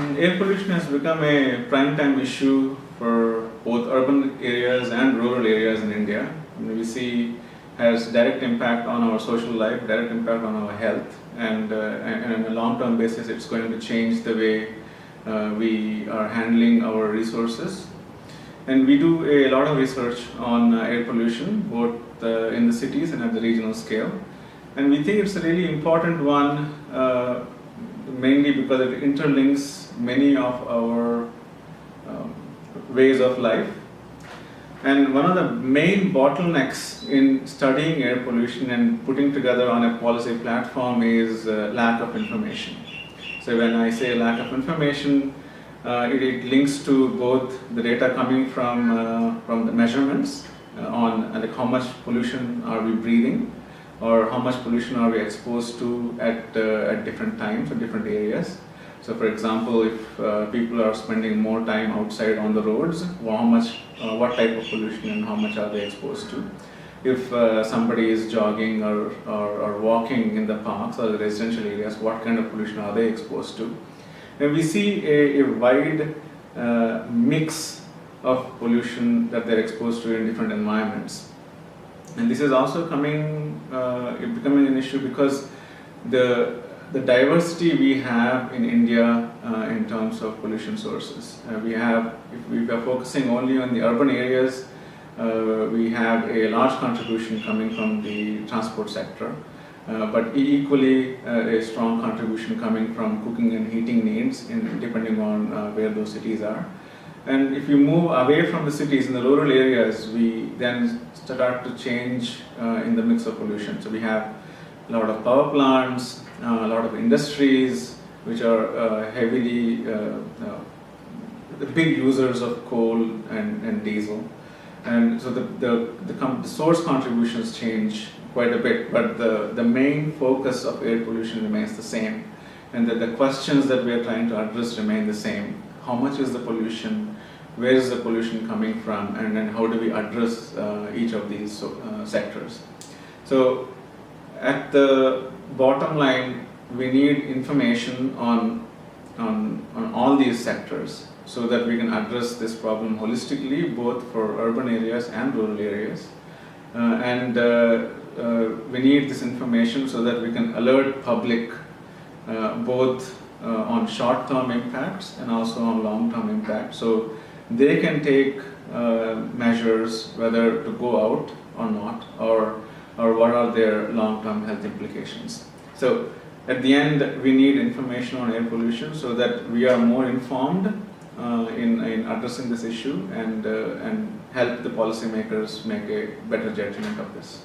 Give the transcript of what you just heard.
Air pollution has become a prime time issue for both urban areas and rural areas in India. And we see has direct impact on our social life, direct impact on our health, and on a long-term basis, it's going to change the way we are handling our resources. And we do a lot of research on air pollution, both in the cities and at the regional scale. And we think it's a really important one, mainly because it interlinks many of our ways of life. And one of the main bottlenecks in studying air pollution and putting together on a policy platform is lack of information. So when I say lack of information, it links to both the data coming from the measurements on like how much pollution are we breathing, or how much pollution are we exposed to at different times or different areas. So for example, if people are spending more time outside on the roads, what type of pollution and how much are they exposed to? If somebody is jogging or walking in the parks or the residential areas, what kind of pollution are they exposed to? And we see a wide mix of pollution that they're exposed to in different environments. And this is also becoming an issue because the diversity we have in India in terms of pollution sources. If we are focusing only on the urban areas, we have a large contribution coming from the transport sector, but equally a strong contribution coming from cooking and heating needs, depending on where those cities are. And if you move away from the cities in the rural areas, we then start to change in the mix of pollution. So we have a lot of power plants, a lot of industries which are heavily big users of coal and diesel. And so the source contributions change quite a bit, but the main focus of air pollution remains the same. And the questions that we are trying to address remain the same. How much is the pollution? Where is the pollution coming from? And then how do we address each of these sectors? So at the bottom line, we need information on all these sectors so that we can address this problem holistically, both for urban areas and rural areas. We need this information so that we can alert public both on short-term impacts and also on long-term impacts. So they can take measures whether to go out or not, or what are their long-term health implications. So at the end, we need information on air pollution so that we are more informed in addressing this issue and help the policymakers make a better judgment of this.